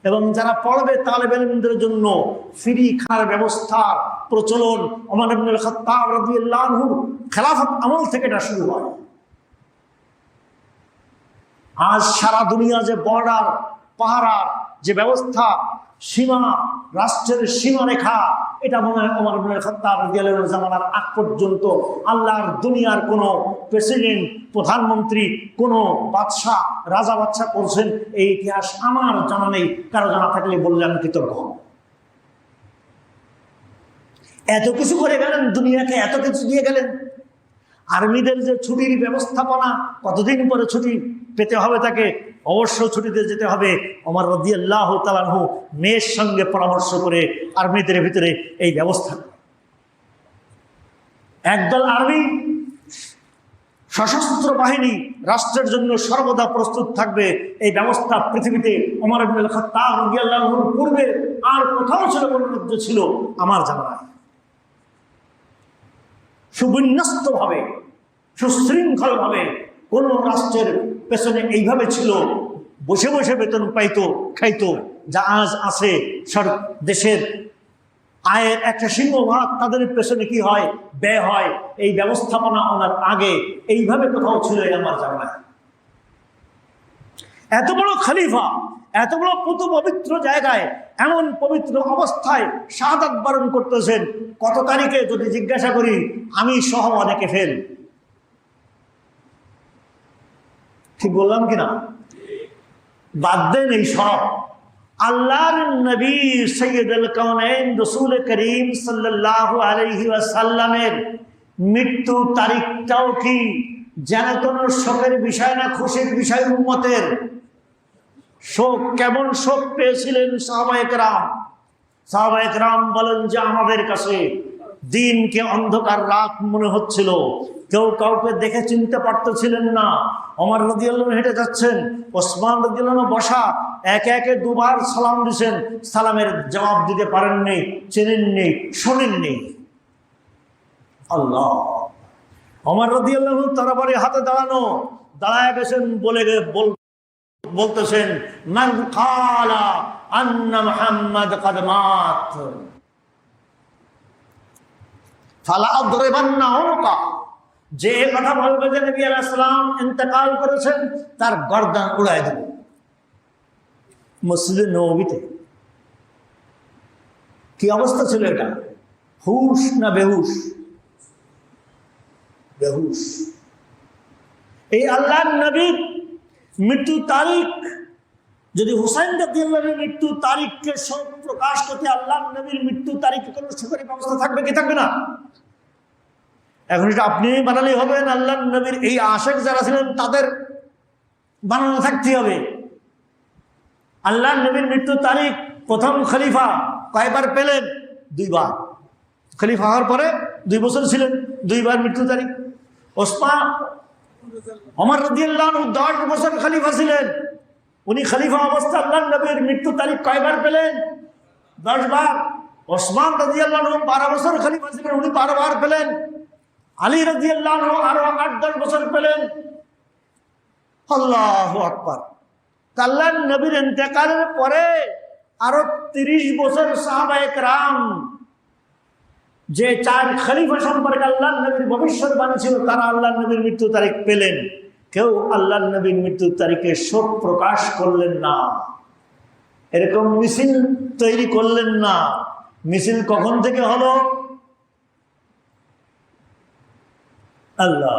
এবং যারা পড়বে তালেব ইলমদের জন্য ফ্রি খাওয়ার ব্যবস্থার প্রচলন ওমর ইবনুল খাত্তাব রাদিয়াল্লাহু আনহুর খেলাফত আমল থেকে এটা শুরু হয়। আজ সারা দুনিয়া যে বর্ডার পাহারার যে ব্যবস্থা, সীমা, রাষ্ট্রের সীমারেখা, এটা মনে হয় ওমর ইবনুল খাত্তাব রাদিয়াল্লাহু আনহুর জামানার আগ পর্যন্ত আল্লাহর দুনিয়ার কোনো প্রেসিডেন্ট, প্রধানমন্ত্রী, কোনো বাদশাহ, রাজা বাদশাহ করছেন এই ইতিহাস আমার জানা নেই। কারো জানা থাকলে বললে আমি কৃতজ্ঞ। এত কিছু করে গেলেন, দুনিয়াকে এত কিছু দিয়ে গেলেন। আর্মিদের যে ছুটির ব্যবস্থাপনা, কতদিন পরে ছুটি পেতে হবে তাকে, অবশ্য ছুটিতে যেতে হবে। ওমর রাদিয়াল্লাহু তাআলা আনহু মেয়ের সঙ্গে পরামর্শ করে আর্মিদের ভিতরে এই ব্যবস্থা। একদল আর্মি সশস্ত্র বাহিনী রাষ্ট্রের জন্য সর্বদা প্রস্তুত থাকবে, এই ব্যবস্থা পৃথিবীতে ওমর ইবনুল খাত্তাব রাদিয়াল্লাহু আনহুর পূর্বে আর কোথাও ছিল কোন রাজ্য ছিল আমার জানা নাই। সুবিন্যস্তভাবে, সুশৃঙ্খলভাবে কোন রাষ্ট্রের পেছনে এইভাবে ছিল, বসে বসে বেতন পাইতো, খাইতো, যা আজ আছে। দেশের আয়ের একটা সিংহভাগ তাদের পেছনে কি হয়? ব্যয় হয়। এই ব্যবস্থাপনা ওনার আগে এইভাবে কোথাও ছিল আমার জানা নাই। এত বড় খলিফা, এত বড় পুত পবিত্র জায়গায়, এমন পবিত্র অবস্থায় শাহাদাত বরণ করতেছেন কত তারিখে? যদি জিজ্ঞাসা করি, আমি সহ অনেকে ফেল। ঠিক বললাম কিনা? বাদ দেন এই সব। আল্লাহর নবী সৈয়দুল কাউনাইন রাসূল করিম সাল্লাল্লাহু আলাইহি ওয়াসাল্লামের মৃত্যু তারিখটাও কি যেন কোনো শোকের বিষয় না, খুশির বিষয়? উম্মতের শোক, কেমন শোক পেয়েছিলেন সাহাবায়ে কেরাম? সাহাবায়ে কেরাম বলেন যে আমাদের কাছে দিনকে অন্ধকার রাত মনে হচ্ছিল, কেউ কাউকে দেখে চিনতে পারতেছিলেন না। ওমর রাদিয়াল্লাহু আনহু হেঁটে যাচ্ছেন, ওসমান রাদিয়াল্লাহু আনহু বসা, একে একে দুবার সালাম দিয়েছেন, সালামের জবাব দিতে পারেননি, চেনেননি, শোনেননি। আল্লাহ! ওমর রাদিয়াল্লাহু আনহু তরবারি হাতে দাঁড়ানো, দাঁড়ায় গেছেন, বলতেছেন, মান ক্বালা আন্না মুহাম্মাদ ক্বাদ মাত ফালা আদরিবান্না উনকা যে কথা বলবে যে নবী আলাইহিস সালাম ইন্তেকাল করেছেন, তার গর্দান উড়ায় দেবে মসজিদে নববীতে। কি অবস্থা ছিল এটা? হুশ না বেহুশ? বেহুশ। এই আল্লাহর নবীর মৃত্যু তারিখ, যদি হুসাইন রাদিয়াল্লাহু মৃত্যু তারিখকে সব প্রকাশ করতে আল্লাহর নবীর মৃত্যু তারিখে কোনো সুপারিশ ব্যবস্থা থাকবে কি থাকবে না? এখন এটা আপনি বানালেই হবে না, আল্লাহর নবীর এই আশেক যারা ছিলেন তাদের বানানো থাকতে হবে। আল্লাহর নবীর মৃত্যু তারিখ প্রথম খলিফা কয়বার পেলেন? 2 বার। খলিফা হওয়ার পরে 2 বছর ছিলেন, 2 বার মৃত্যু তারিখ। ওমর রাদিয়াল্লাহু আনহু 10 বছর খলিফা ছিলেন, উনি খলিফা অবস্থা আল্লাহর নবীর মৃত্যু তারিখ কয়বার পেলেন? 10 বার। ওসমান রাদিয়াল্লাহু আনহু 12 বছর খলিফা ছিলেন, উনি 12 বার পেলেন। আলী রাদিয়াল্লাহু আনহু আরো 8-10 বছর পেলেন। আল্লাহু আকবার। আল্লাহর নবীর ইন্তেকালের পরে আরো 30 বছর সাহাবায়ে কেরাম যে 4 খলিফা সম্পর্কে আল্লাহর নবীর ভবিষ্যৎবাণী ছিল, তারা আল্লাহর নবীর মৃত্যু তারিখ পেলেন। কেউ আল্লাহর নবীর মৃত্যু তারিখে শোক প্রকাশ করলেন না, এরকম মিছিল তৈরি করলেন না। মিছিল কখন থেকে হলো? আল্লাহ,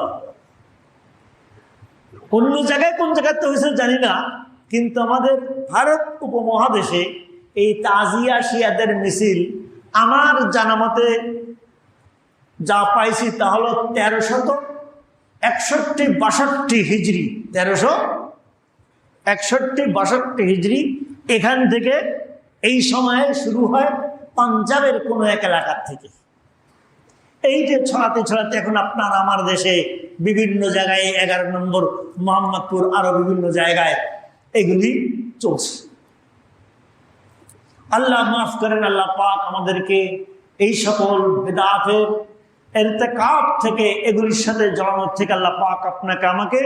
অন্য জায়গায় কোন জায়গাতে হয়েছে জানি না, কিন্তু আমাদের ভারত উপমহাদেশে এই তাজিয়া শিয়াদের মিছিল আমার জানা মতে যা পাইছি তা হলো 1361-62 হিজরি, 1361-62 হিজরি। এখান থেকে এই সময়ে শুরু হয় পাঞ্জাবের কোনো এক এলাকার থেকে। এই যে ছড়াতে ছড়াতে এখন আপনার আমার দেশে বিভিন্ন জায়গায় 11 নম্বর মোহাম্মদপুর আরো বিভিন্ন জায়গায় এগুলি চলছে। আল্লাহ মাফ করেন, আল্লাহ পাক আমাদেরকে এই সকল বিদআতের ইরতিকাব থেকে, এগুলির সাথে জড়ানোর থেকে আল্লাহ পাক আপনাকে আমাকে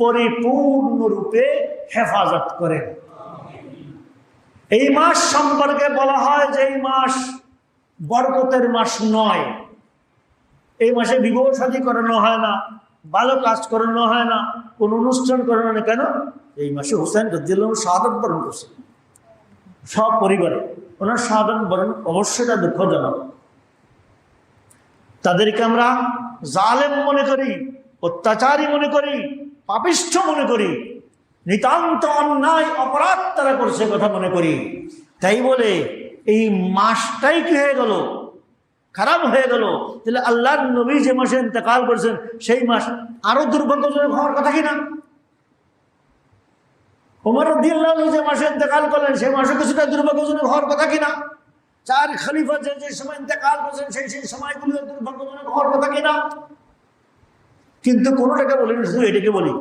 পরিপূর্ণরূপে হেফাজত করেন। এই মাস সম্পর্কে বলা হয় যে এই মাস বরকতের মাস নয়। এই মাসে বিবাহ শাদী করানো হয় না, ভালো কাজ করানো হয় না, কোন অনুষ্ঠান করানো না। কেন? এই মাসে হুসাইন রাদিয়াল্লাহু আনহু শাহাদাত বরণ করছেন সব পরিবারে। ওনার শাহাদাত বরণ অবশ্যই দুঃখজনক। তাদেরকে আমরা জালেম মনে করি, অত্যাচারী মনে করি, পাপিষ্ঠ মনে করি, নিতান্ত অন্যায় অপরাধ তারা করছে কথা মনে করি। তাই বলে এই মাসটাই কি হয়ে গেল? খারাপ হয়ে গেল। তাহলে আল্লাহর নবী যে মাসে ইন্তেকাল করেছেন সেই মাস আরো দুর্ভাগ্যজনক হওয়ার কথা কিনা? ওমর রাদিয়াল্লাহু আনহু যে মাসে ইন্তেকাল করলেন সেই মাসে কিছুটা দুর্ভাগ্যজনক হওয়ার কথা কিনা? 4 খলিফা যে সময় ইন্তেকাল করেছেন সেই সময়গুলো দুর্ভাগ্যজনক হওয়ার কথা কিনা? কিন্তু কোনোটাকে বলি না, শুধু এটাকে বলি,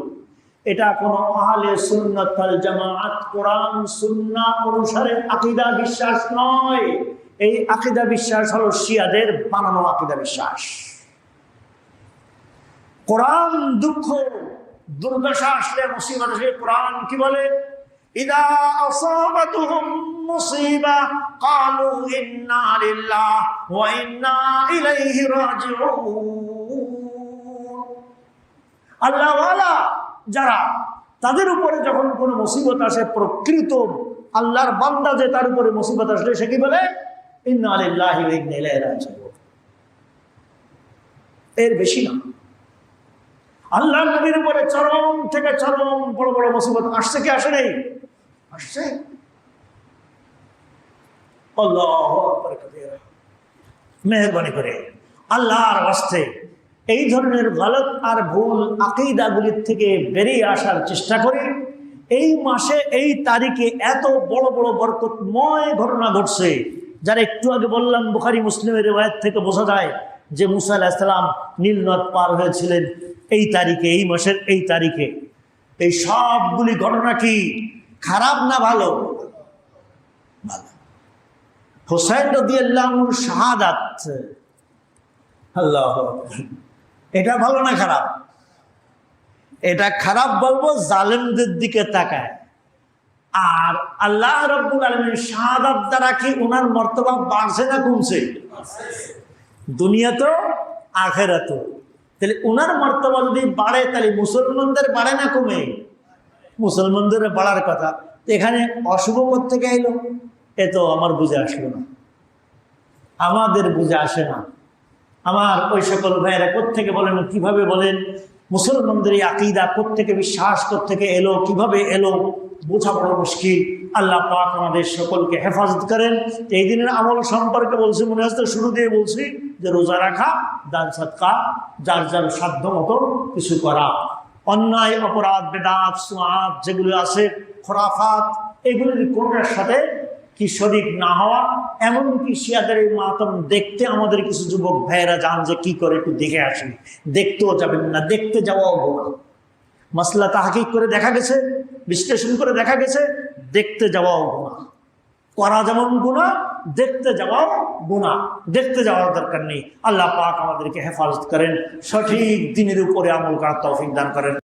এটা কোন আহলে সুন্নাত ওয়াল জামাআত কোরআন সুন্নাহ অনুসারে আকীদা বিশ্বাস নয়। এই আকীদা বিশ্বাস হলো শিয়াদের বানানো আকীদা বিশ্বাস। কোরআন দুঃখ দুর্দশা আসলে, মুসিবত আসলে কোরআন কি বলে? ইদা আসাবাতুহুম মুসিবা ক্বালু ইন্না লিল্লাহি ওয়া ইন্না ইলাইহি রাজিউন। আল্লাহ ওয়ালা যারা, তাদের উপরে যখন কোনো মুসিবত আসে, প্রকৃত আল্লাহর বান্দা যে তার উপরে মুসিবত আসলে সে কি বলে? ইন্না লিল্লাহি ওয়া ইন্না ইলাইহি রাজিউন। এর বেশি না। আল্লাহর নবীর উপরে চরম থেকে চরম বড় বড় মুসিবত আসছে কি আসে নাই? আসছে। আল্লাহু আকবার কবীরা। মেহেরবানি করে আল্লাহর ওয়াস্তে এই ধরনের গলত আর ভুল আকীদাগুলির থেকে বেরিয়ে আসার চেষ্টা করি। এই মাসে এই তারিখে এত বড় বড় বরকতময় ঘটনা ঘটছে, যারা একটু আগে বললাম বুখারী মুসলিমের রিওয়ায়াত থেকে বোঝা যায় যে মুসা আলাইহিস সালাম নীল নদ পার হয়েছিলেন এই তারিখে, এই মাসের এই তারিখে। এই সবগুলি ঘটনা কি খারাপ না ভালো? ভালো। হুসাইন রাদিয়াল্লাহু আনহুর শাহাদাত, আল্লাহু আকবার, এটা ভালো না খারাপ? এটা খারাপ বলবো জালেমদের দিকে তাকায়। আর আল্লাহ রাব্বুল আলামিন শাহাদাত দ্বারা কি ওনার মর্তবা বাড়ছে না কমছে? দুনিয়াতেও আখিরাতেও। তাহলে উনার মর্তবা যদি বাড়ে তাহলে মুসলমানদের বাড়ে না কমে? মুসলমানদের বাড়ার কথা। এখানে অশুভ থেকে এলো, এ তো আমার বুঝে আসলো না, আমাদের বুঝে আসে না। আমার ওই সকল ভাইয়েরা কোত্থেকে বলেন, কিভাবে বলেন, মুসলমানদের এই আকীদা কোত্থেকে, বিশ্বাস কোত্থেকে এলো, কিভাবে এলো, বোঝা বড় মুশকিল। আল্লাহ পাক আমাদের সকলকে হেফাজত করেন। এই দিনের আমল সম্পর্কে বলছি, মনে হচ্ছে শুরু দিয়ে বলছি যে রোজা রাখা, দান সদকা, যার যার সাধ্য মতো কিছু করা, অন্যায় অপরাধ বেদাত সুআত যেগুলো আছে, খোরাফাত, এগুলির কোনটার সাথে কি শরীক না হওয়া। এমনকি শিয়াদের এই মাতম দেখতে আমাদের কিছু যুবক ভাইয়েরা যান যে কি করে একটু দেখে আসেন, দেখতেও যাবেন না, দেখতে যাওয়াও গুনাহ। মাসলা তাহকিক করে দেখা গেছে, বিশ্লেষণ করে দেখা গেছে, দেখতে যাওয়াও গুনাহ। করা যেমন গুনাহ, দেখতে যাওয়াও গুনাহ। দেখতে যাওয়ার দরকার নেই। আল্লাহ পাক আমাদেরকে হেফাজত করেন, সঠিক দিনের উপরে আমল করার তৌফিক দান করেন।